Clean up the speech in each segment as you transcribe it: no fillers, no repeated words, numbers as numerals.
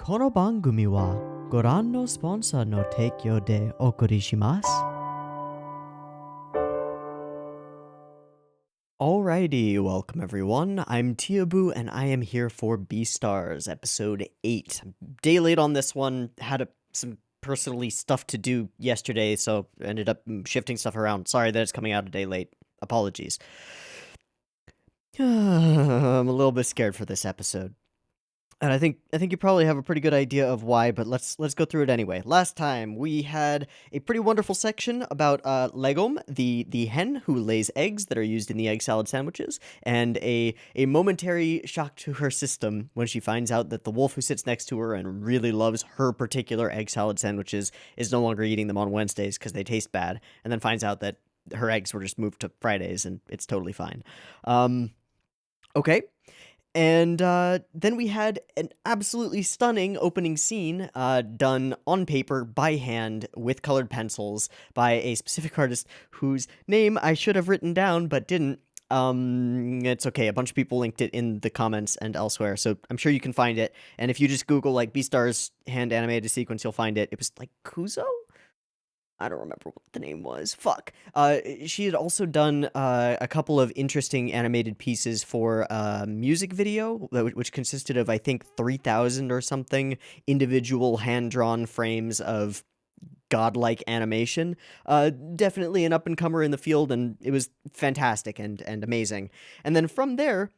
この番組はご覧のスポンサーの提供でお送りします。Alrighty, welcome everyone. I'm Teeaboo and I am here for Beastars episode 8. Day late on this one, had some personally stuff to do yesterday, so ended up shifting stuff around. Sorry that it's coming out a day late. Apologies. I'm a little bit scared for this episode. And I think you probably have a pretty good idea of why, but let's go through it anyway. Last time we had a pretty wonderful section about Legom, the hen who lays eggs that are used in the egg salad sandwiches, and a momentary shock to her system when she finds out that the wolf who sits next to her and really loves her particular egg salad sandwiches is no longer eating them on Wednesdays because they taste bad, and then finds out that her eggs were just moved to Fridays and it's totally fine. Okay. And then we had an absolutely stunning opening scene done on paper by hand with colored pencils by a specific artist whose name I should have written down but didn't. It's okay. A bunch of people linked it in the comments and elsewhere, so I'm sure you can find it. And if you just Google like Beastars hand animated sequence, you'll find it. It was like Kuzo? I don't remember what the name was. Fuck. She had also done a couple of interesting animated pieces for a music video, which consisted of, I think, 3,000 or something individual hand-drawn frames of godlike animation. Definitely an up-and-comer in the field, and it was fantastic and amazing. And then from there,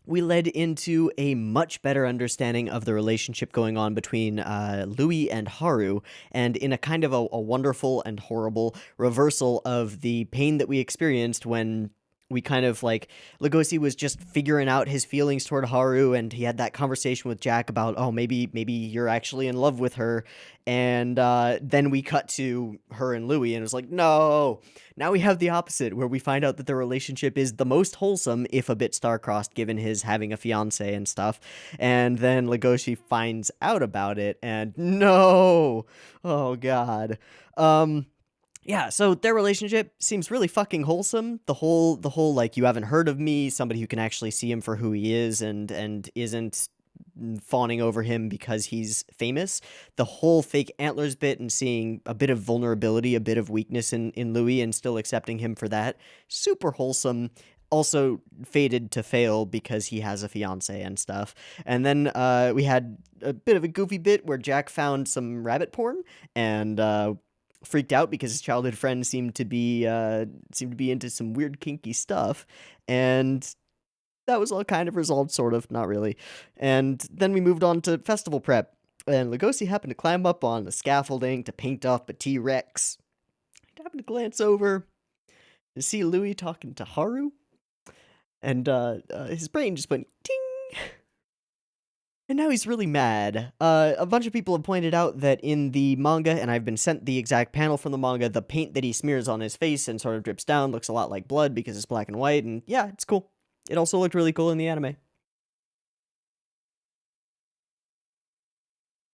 we led into a much better understanding of the relationship going on between Louis and Haru, and in a kind of a wonderful and horrible reversal of the pain that we experienced when we kind of like Legoshi was just figuring out his feelings toward Haru, and he had that conversation with Jack about, oh, maybe you're actually in love with her, and then we cut to her and Louis, and it was like, no, now we have the opposite, where we find out that their relationship is the most wholesome, if a bit star-crossed, given his having a fiance and stuff, and then Legoshi finds out about it, and no, oh god, yeah, so their relationship seems really fucking wholesome. The whole like, you haven't heard of me, somebody who can actually see him for who he is and isn't fawning over him because he's famous. The whole fake antlers bit and seeing a bit of vulnerability, a bit of weakness in Louis and still accepting him for that. Super wholesome. Also fated to fail because he has a fiance and stuff. And then we had a bit of a goofy bit where Jack found some rabbit porn and freaked out because his childhood friend seemed to be into some weird kinky stuff, and that was all kind of resolved, sort of, not really. And then we moved on to festival prep, and Legoshi happened to climb up on the scaffolding to paint up a T-Rex. I happened to glance over to see Louis talking to Haru, and his brain just went ting. And now he's really mad. A bunch of people have pointed out that in the manga, and I've been sent the exact panel from the manga, the paint that he smears on his face and sort of drips down looks a lot like blood because it's black and white, and yeah, it's cool. It also looked really cool in the anime.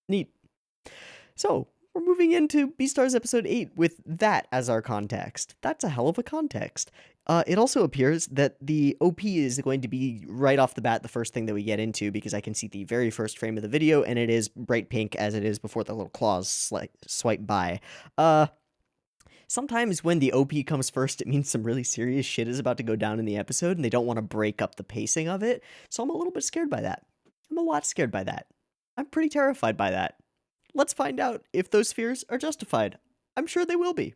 Neat. So, we're moving into Beastars episode 8 with that as our context. That's a hell of a context. It also appears that the OP is going to be right off the bat the first thing that we get into, because I can see the very first frame of the video, and it is bright pink as it is before the little claws swipe by. Sometimes when the OP comes first, it means some really serious shit is about to go down in the episode, and they don't want to break up the pacing of it, so I'm a little bit scared by that. I'm a lot scared by that. I'm pretty terrified by that. Let's find out if those fears are justified. I'm sure they will be.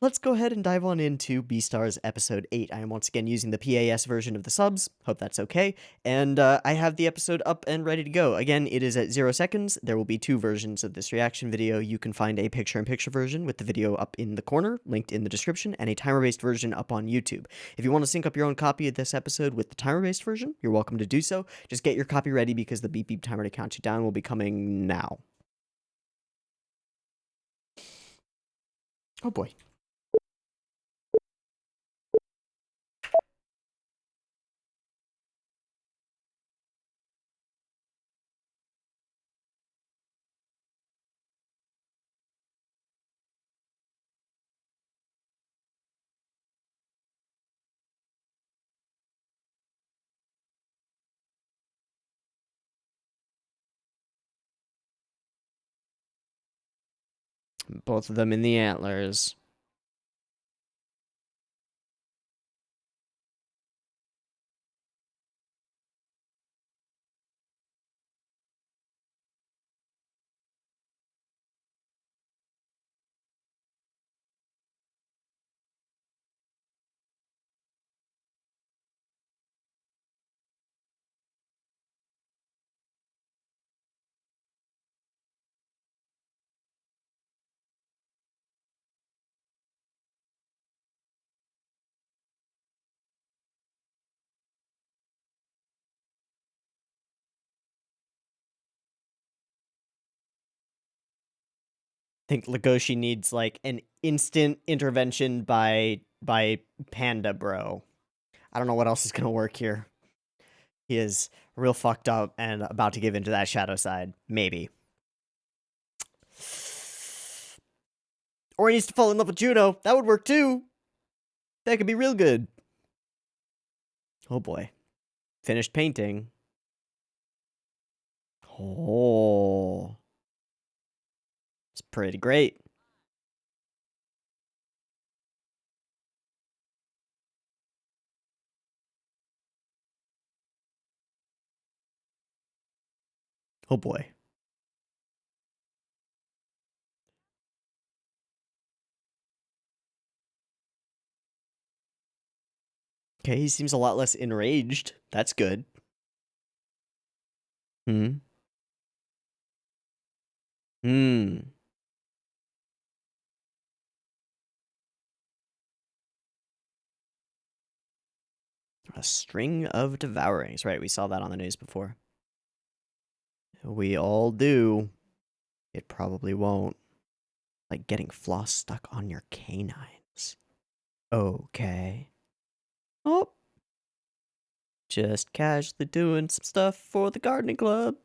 Let's go ahead and dive on into Beastars episode 8. I am once again using the PAS version of the subs. Hope that's okay. And I have the episode up and ready to go. Again, it is at 0 seconds. There will be 2 versions of this reaction video. You can find a picture-in-picture version with the video up in the corner, linked in the description, and a timer-based version up on YouTube. If you want to sync up your own copy of this episode with the timer-based version, you're welcome to do so. Just get your copy ready because the beep beep timer to count you down will be coming now. Oh boy. Both of them in the antlers. Think Legoshi needs like an instant intervention by Panda Bro. I don't know what else is gonna work here. He is real fucked up and about to give into that shadow side. Maybe. Or he needs to fall in love with Juno. That would work too. That could be real good. Oh boy. Finished painting. Oh. It's pretty great. Oh boy. Okay, he seems a lot less enraged. That's good. Hmm. Hmm. A string of devourings. Right, we saw that on the news before. We all do. It probably won't. Like getting floss stuck on your canines. Okay. Oh. Just casually doing some stuff for the gardening club.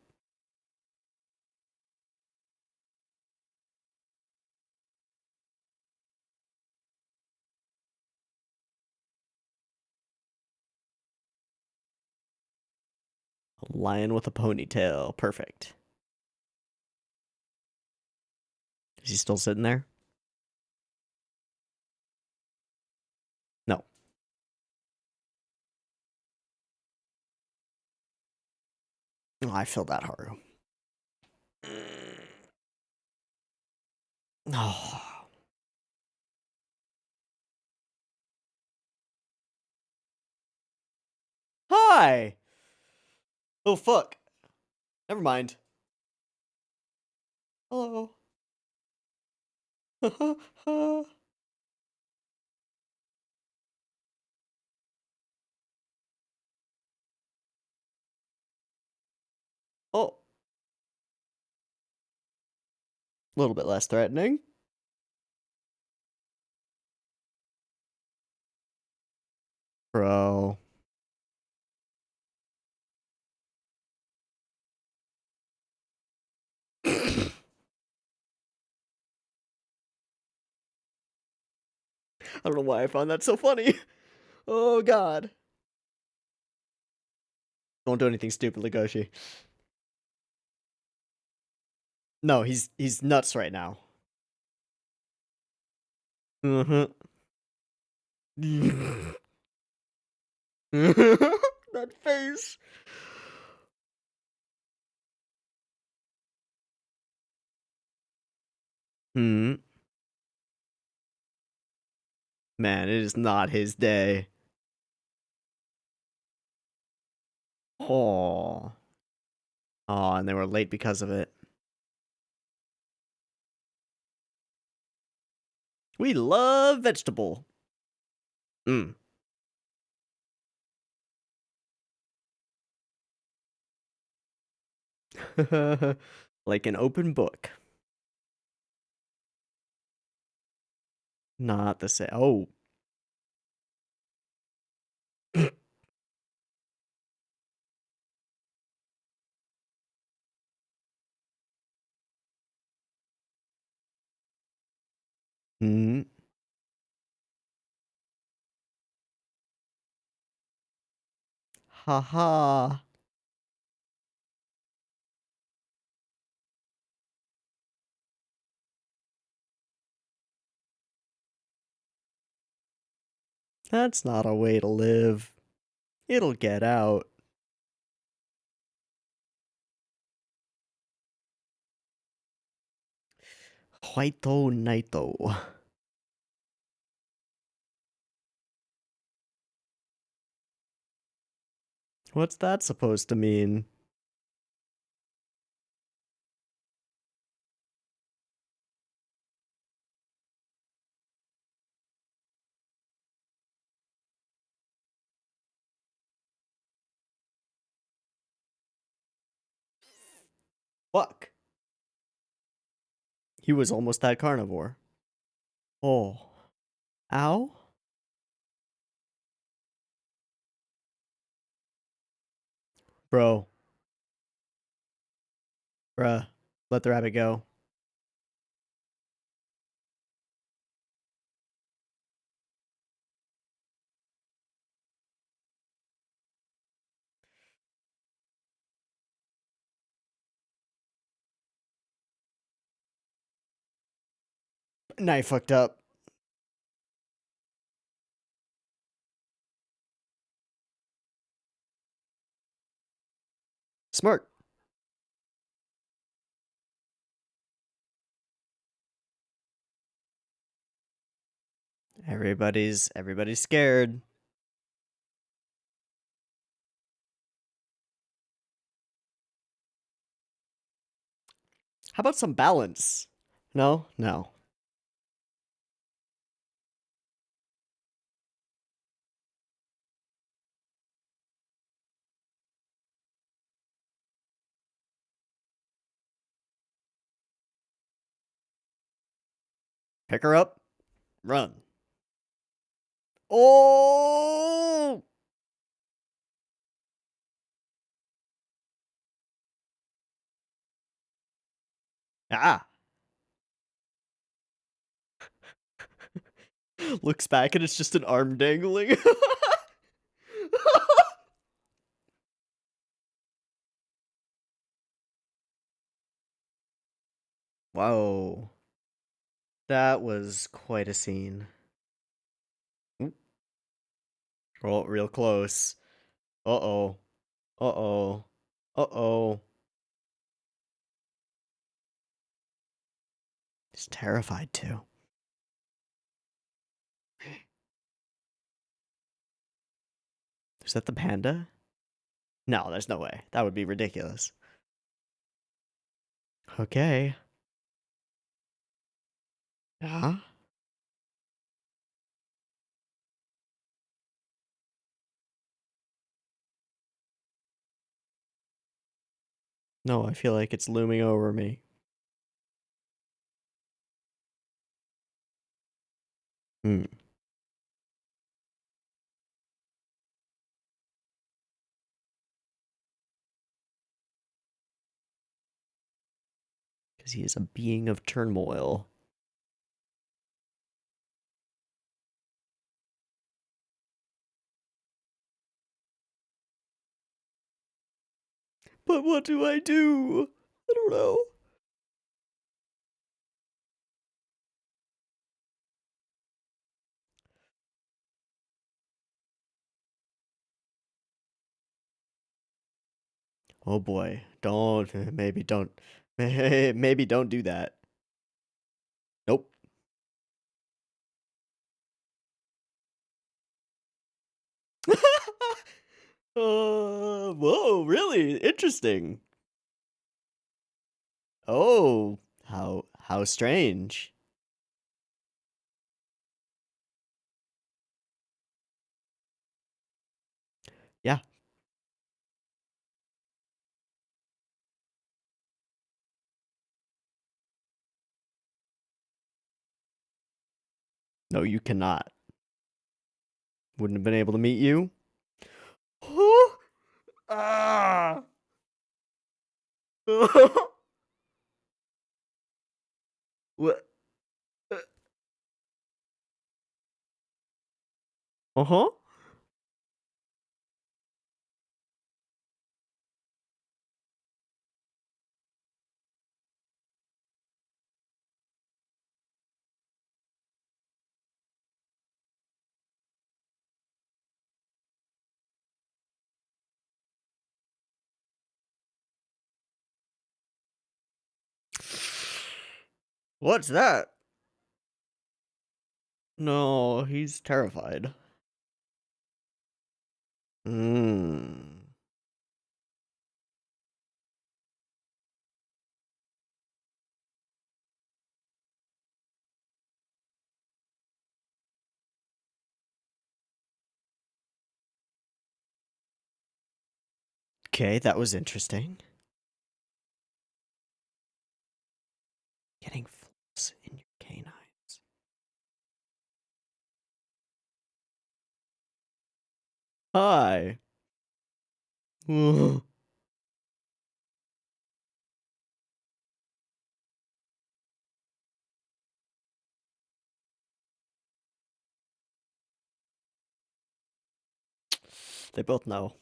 A lion with a ponytail. Perfect. Is he still sitting there? No. Oh, I feel that, Haru. Oh. Hi! Oh, fuck. Never mind. Hello. Oh. A little bit less threatening. Bro. I don't know why I found that so funny. Oh, God. Don't do anything stupid, Legoshi. No, he's nuts right now. Mm-hmm. That face. Hmm. Man, it is not his day. Oh. Oh, and they were late because of it. We love vegetable. Mm. Like an open book. Not the same. Oh. Hmm. Ha ha. That's not a way to live. It'll get out. Huaito Naito. What's that supposed to mean? Fuck. He was almost that carnivore. Oh. Ow? Bro. Bruh. Let the rabbit go. Knife fucked up. Smart. Everybody's scared. How about some balance? No? No. Pick her up. Run. Oh! Ah! Looks back and it's just an arm dangling. Whoa. That was quite a scene. Oh, real close. Uh-oh. Uh-oh. Uh-oh. He's terrified too. Is that the panda? No, there's no way. That would be ridiculous. Okay. Yeah? No, I feel like it's looming over me. Hmm. Because he is a being of turmoil. But what do I do? I don't know. Oh boy. Don't. Maybe don't. Maybe don't do that. Nope. Whoa, really? Interesting. Oh, how strange. Yeah. No, you cannot. Wouldn't have been able to meet you. Ah. What? Uh-huh. What's that? No, he's terrified. Hmm. Okay, that was interesting. Getting flaws in your canines. Hi. They both know.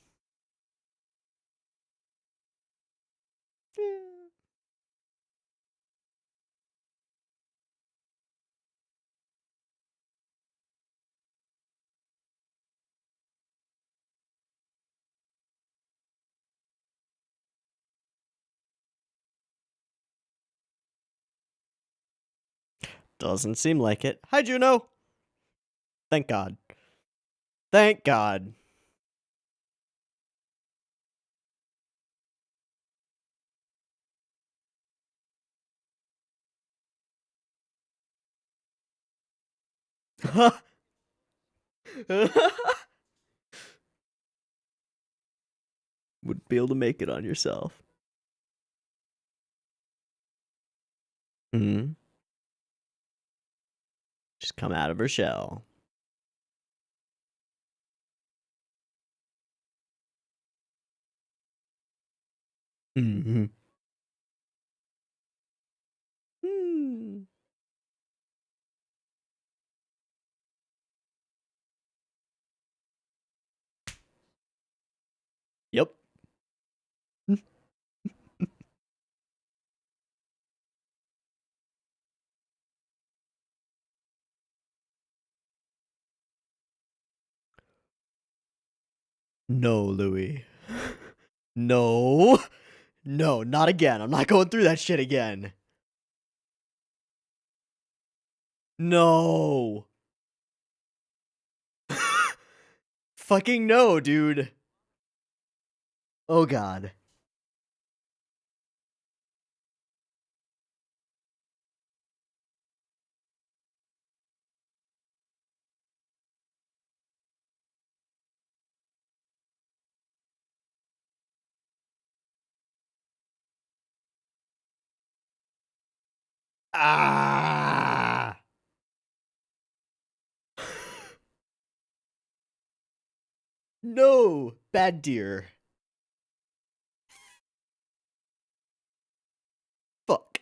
Doesn't seem like it. Hi, Juno. Thank God. Thank God. Wouldn't be able to make it on yourself. Hmm. Just come out of her shell. Mm-hmm. Hmm. Yep. No, Louis. No. No, not again. I'm not going through that shit again. No. Fucking no, dude. Oh God. Ah. No, bad deer. Fuck.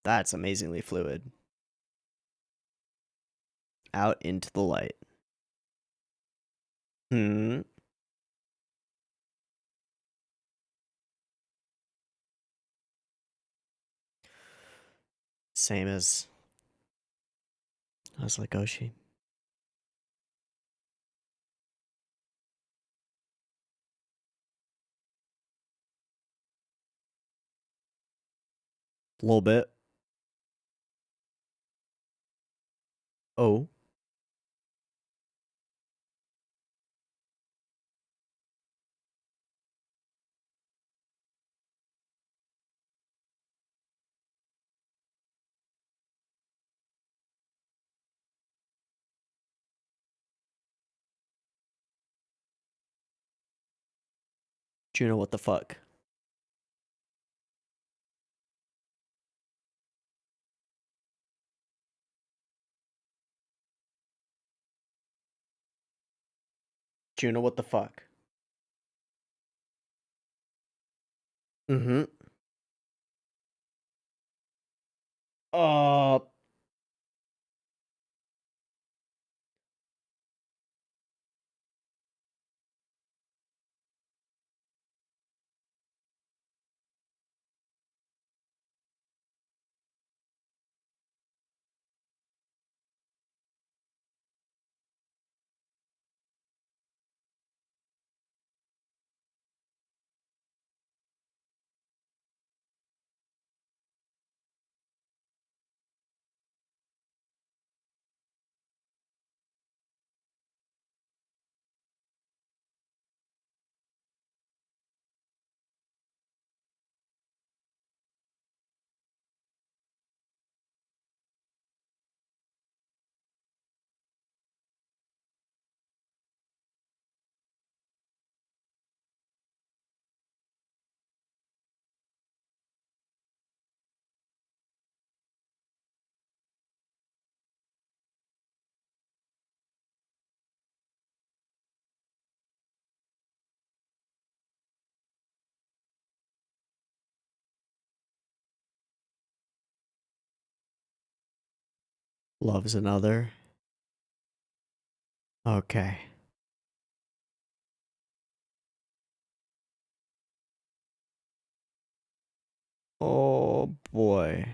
That's amazingly fluid. Out into the light. Hmm. Same as like Oshi. A little bit. Oh. Juno, what the fuck? Juno, what the fuck? Mm-hmm. Uh. Loves another. Okay. Oh boy.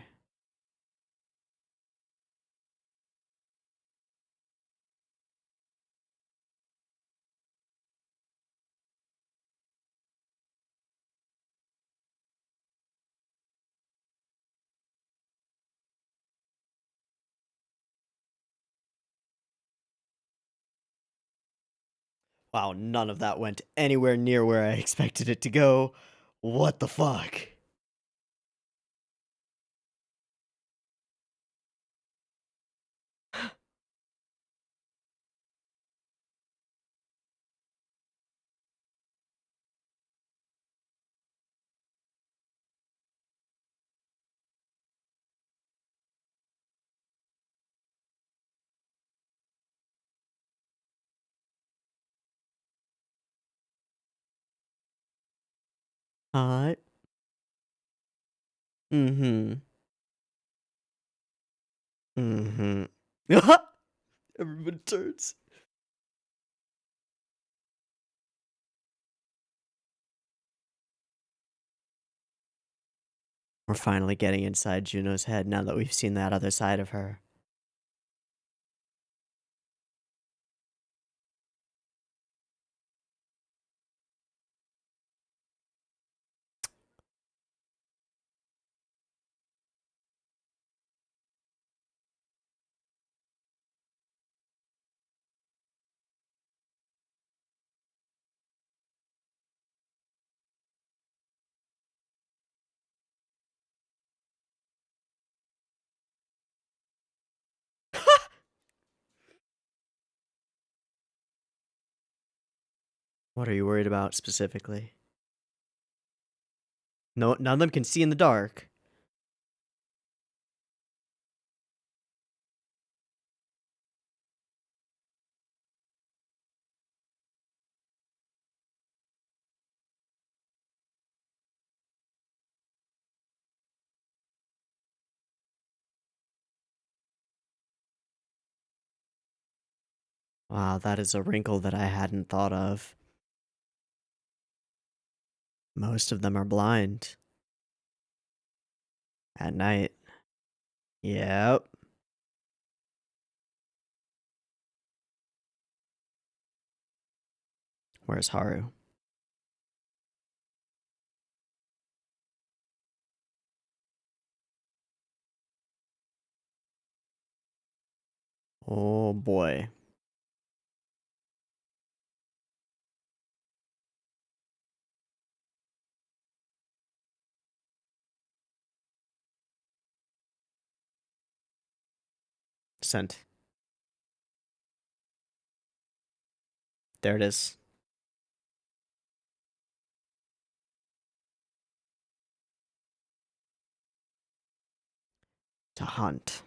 Wow, none of that went anywhere near where I expected it to go. What the fuck? Hot. Mm-hmm. Mm-hmm. Everybody turns. We're finally getting inside Juno's head now that we've seen that other side of her. What are you worried about specifically? No, none of them can see in the dark. Wow, that is a wrinkle that I hadn't thought of. Most of them are blind. At night. Yep. Where's Haru? Oh boy. Sent. There it is. To hunt.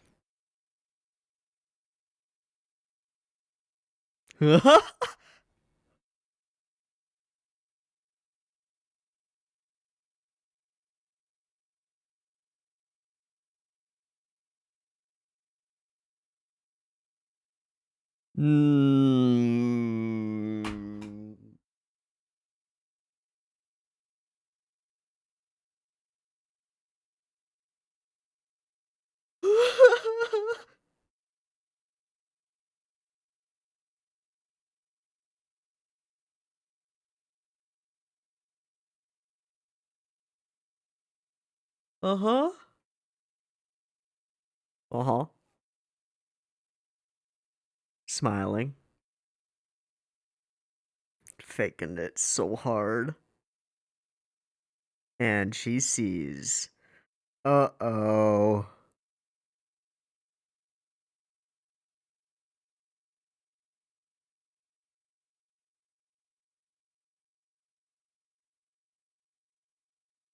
Mm. Uh-huh. Uh-huh. Smiling. Faking it so hard. And she sees. Uh-oh.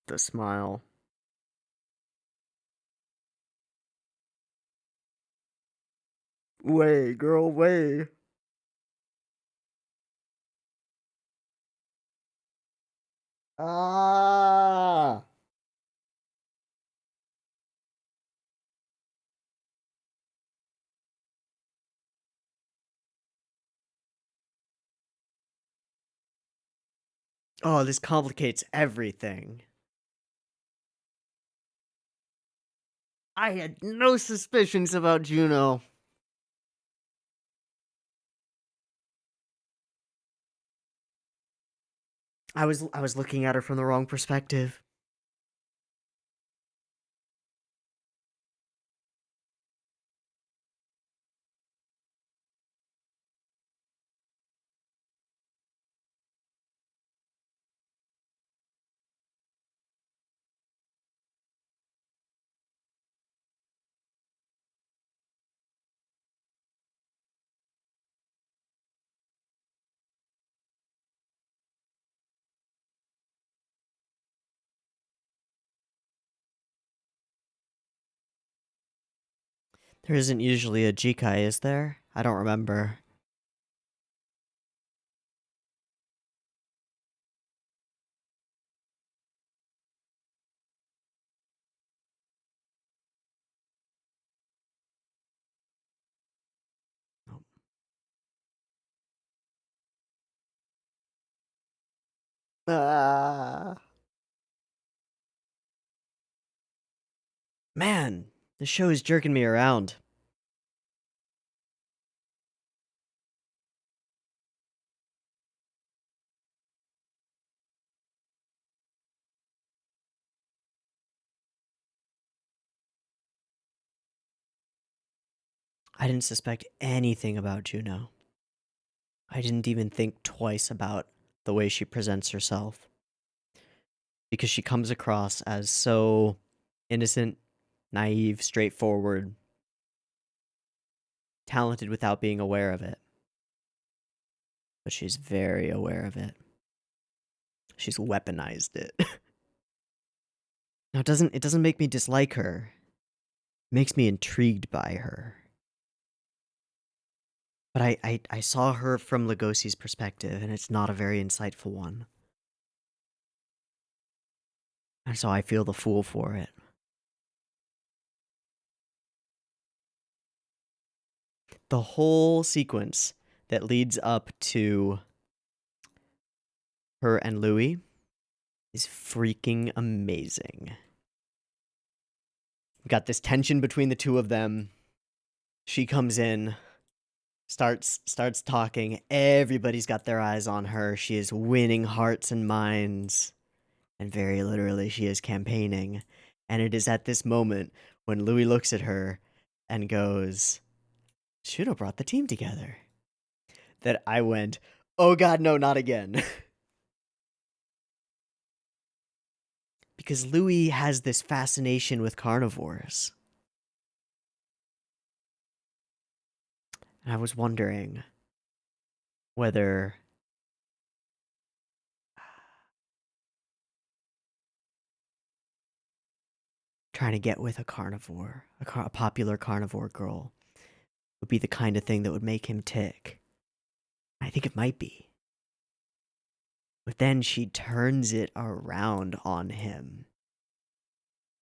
The smile. Way, girl, way. Ah. Oh, this complicates everything. I had no suspicions about Juno. I was looking at her from the wrong perspective. There isn't usually a Jikai, is there? I don't remember. Ah. Man, this show is jerking me around. I didn't suspect anything about Juno. I didn't even think twice about the way she presents herself. Because she comes across as so innocent, naive, straightforward, talented without being aware of it. But she's very aware of it. She's weaponized it. Now it doesn't make me dislike her. It makes me intrigued by her. But I saw her from Lugosi's perspective, and it's not a very insightful one. And so I feel the fool for it. The whole sequence that leads up to her and Louis is freaking amazing. We've got this tension between the two of them. She comes in, starts talking. Everybody's got their eyes on her. She is winning hearts and minds. And very literally, she is campaigning. And it is at this moment when Louis looks at her and goes, Juno brought the team together, that I went, oh god, no, not again. Because Louis has this fascination with carnivores. And I was wondering whether trying to get with a carnivore, a popular carnivore girl, would be the kind of thing that would make him tick. I think it might be. But then she turns it around on him.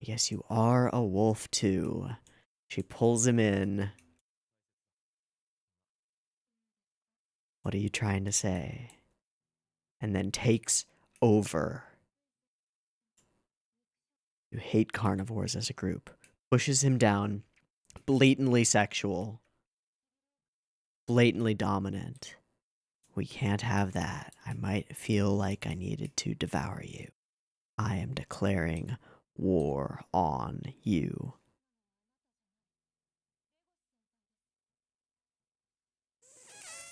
Yes, you are a wolf too. She pulls him in. What are you trying to say? And then takes over. You hate carnivores as a group. Pushes him down. Blatantly sexual. Blatantly dominant. We can't have that. I might feel like I needed to devour you. I am declaring war on you.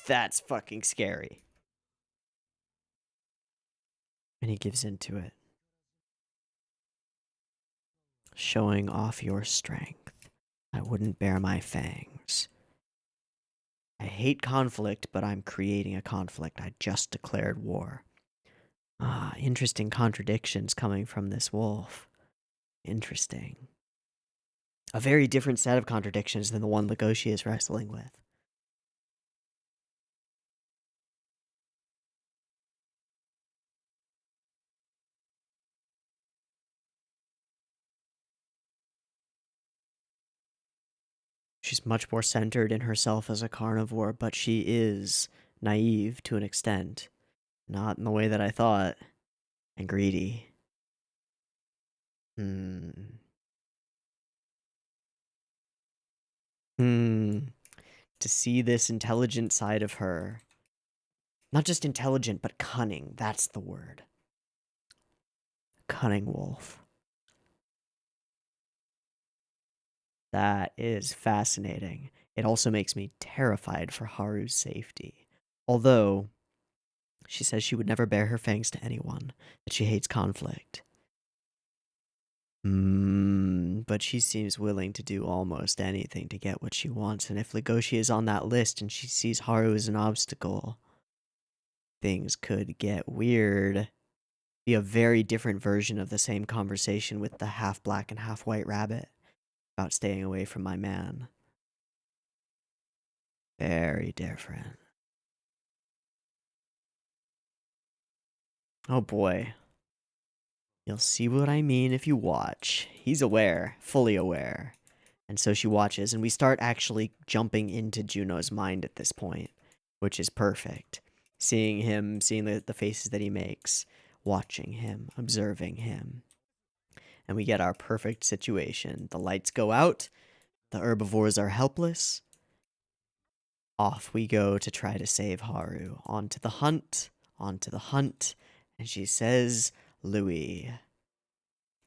That's fucking scary. And he gives into it. Showing off your strength. I wouldn't bare my fangs. I hate conflict, but I'm creating a conflict. I just declared war. Ah, interesting contradictions coming from this wolf. Interesting. A very different set of contradictions than the one Legoshi is wrestling with. She's much more centered in herself as a carnivore, but she is naive to an extent. Not in the way that I thought. And greedy. Hmm. Hmm. To see this intelligent side of her. Not just intelligent, but cunning. That's the word. Cunning wolf. That is fascinating. It also makes me terrified for Haru's safety. Although, she says she would never bare her fangs to anyone, that she hates conflict. But she seems willing to do almost anything to get what she wants, and if Legoshi is on that list and she sees Haru as an obstacle, things could get weird. Be a very different version of the same conversation with the half black and half white rabbit about staying away from my man. Very different. Oh boy. You'll see what I mean if you watch. He's aware, fully aware. And so she watches, and we start actually jumping into Juno's mind at this point, which is perfect. Seeing him, seeing the faces that he makes, watching him, observing him. And we get our perfect situation. The lights go out, the herbivores are helpless. Off we go to try to save Haru. On to the hunt, and she says, Louis.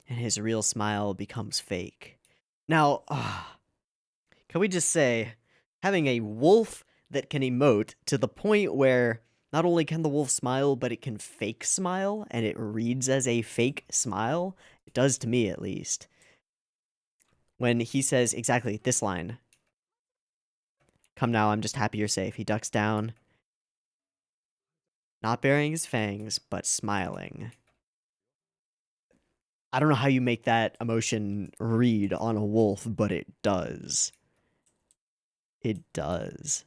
And his real smile becomes fake. Now, can we just say, having a wolf that can emote to the point where not only can the wolf smile, but it can fake smile, and it reads as a fake smile? It does to me, at least. When he says exactly this line, "Come now, I'm just happy you're safe." He ducks down, not baring his fangs, but smiling. I don't know how you make that emotion read on a wolf, but it does. It does.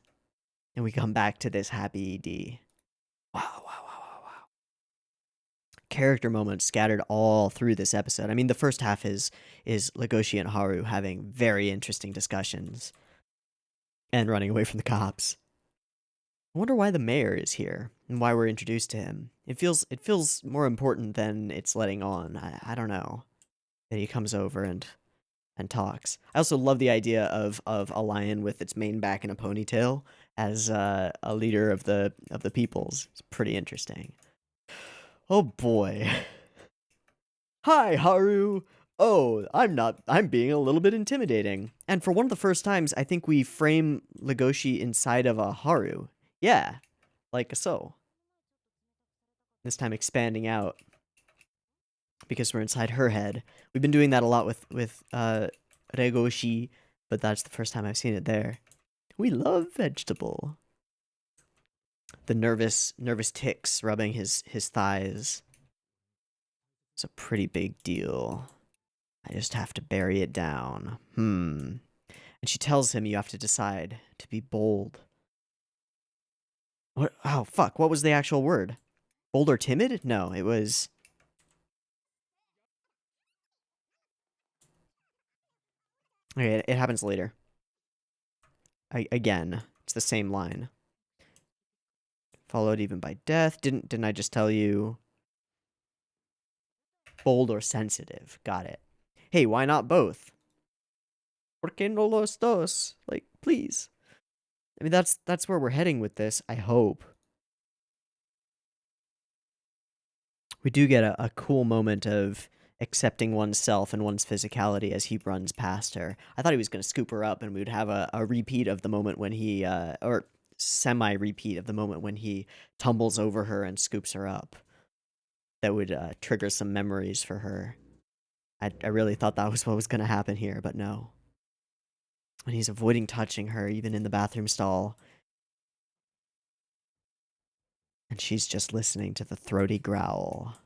And we come back to this happy ED. Wow. Character moments scattered all through this episode. I mean, the first half is Legoshi and Haru having very interesting discussions and running away from the cops. I wonder why the mayor is here and why we're introduced to him. It feels more important than it's letting on. I don't know. That he comes over and talks. I also love the idea of a lion with its mane back in a ponytail as a leader of the peoples. It's pretty interesting. Oh boy. Hi, Haru. Oh, I'm being a little bit intimidating. And for one of the first times, I think we frame Legoshi inside of a Haru. Yeah, like so. This time expanding out because we're inside her head. We've been doing that a lot with Regoshi, but that's the first time I've seen it there. We love vegetable. The nervous ticks rubbing his thighs. It's a pretty big deal. I just have to bury it down. And she tells him you have to decide to be bold. What? Oh, fuck. What was the actual word? Bold or timid? No, it was... Okay, it happens later. Again, it's the same line. Followed even by death. Didn't I just tell you? Bold or sensitive. Got it. Hey, why not both? ¿Por qué no los dos? Like, please. I mean, that's where we're heading with this, I hope. We do get a cool moment of accepting oneself and one's physicality as he runs past her. I thought he was going to scoop her up and we would have a repeat of the moment when he, or semi-repeat of the moment when he tumbles over her and scoops her up. That would trigger some memories for her. I really thought that was what was going to happen here, but no. And he's avoiding touching her, even in the bathroom stall. And she's just listening to the throaty growl.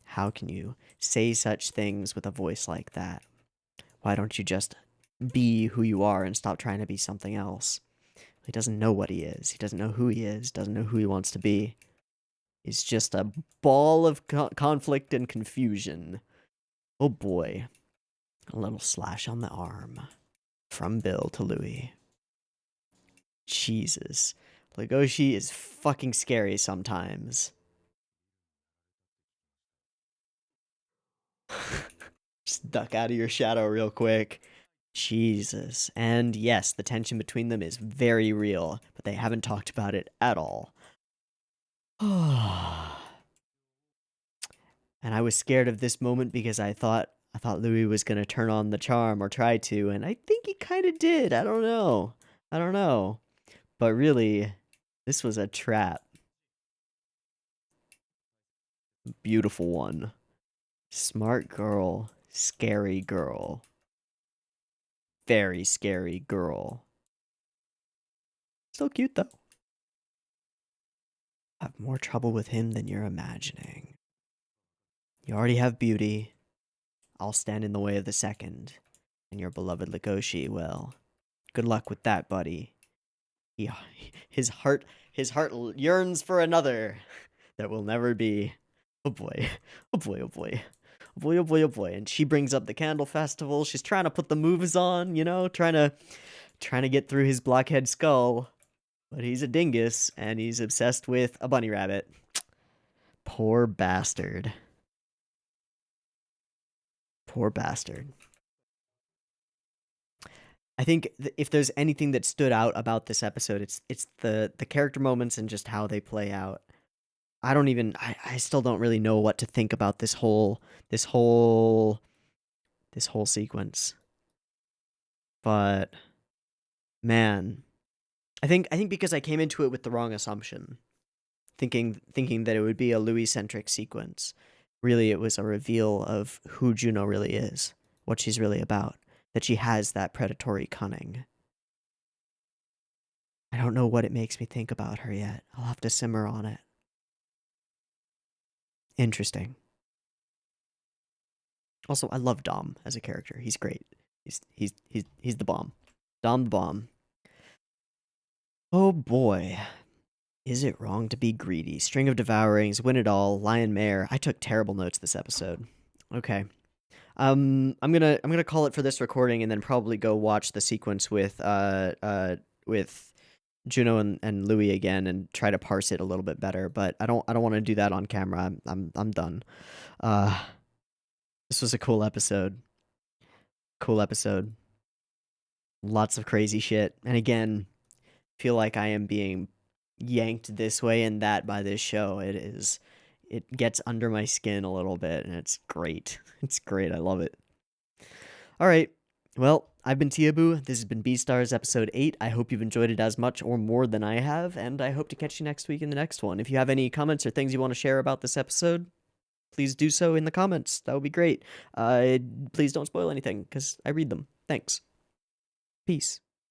How can you say such things with a voice like that? Why don't you just be who you are and stop trying to be something else? He doesn't know what he is. He doesn't know who he is. Doesn't know who he wants to be. He's just a ball of conflict and confusion. Oh boy. A little slash on the arm. From Bill to Louis. Jesus. Legoshi is fucking scary sometimes. Just duck out of your shadow real quick. Jesus. And yes, the tension between them is very real, but they haven't talked about it at all. And I was scared of this moment because I thought Louis was gonna turn on the charm or try to, and I think he kind of did. I don't know. I don't know. But really, this was a trap. Beautiful one. Smart girl. Scary girl. Very scary girl. Still cute though. I have more trouble with him than you're imagining. You already have beauty. I'll stand in the way of the second. And your beloved Legoshi, well, good luck with that, buddy. He, his heart yearns for another that will never be. Oh boy. Oh boy, oh boy. Oh boy, oh boy, oh boy. And she brings up the candle festival. She's trying to put the moves on, you know, trying to get through his blockhead skull. But he's a dingus, and he's obsessed with a bunny rabbit. Poor bastard. Poor bastard. I think if there's anything that stood out about this episode, it's the character moments and just how they play out. I still don't really know what to think about this whole sequence. But man, I think because I came into it with the wrong assumption, thinking that it would be a Louis-centric sequence. Really, it was a reveal of who Juno really is, what she's really about, that she has that predatory cunning. I don't know what it makes me think about her yet. I'll have to simmer on it. Interesting. Also, I love Dom as a character. He's great. He's the bomb. Dom the bomb. Oh boy. Is it wrong to be greedy? String of devourings, win it all, lion mare. I took terrible notes this episode. Okay. I'm gonna call it for this recording and then probably go watch the sequence with Juno and Louis again and try to parse it a little bit better. But I don't want to do that on camera. I'm done. This was a cool episode. Cool episode. Lots of crazy shit. And again, feel like I am being yanked this way and that by this show. It gets under my skin a little bit, and it's great. It's great. I love it. All right. Well, I've been Teeaboo. This has been Beastars episode 8. I hope you've enjoyed it as much or more than I have, and I hope to catch you next week in the next one. If you have any comments or things you want to share about this episode, please do so in the comments. That would be great. Please don't spoil anything, because I read them. Thanks. Peace.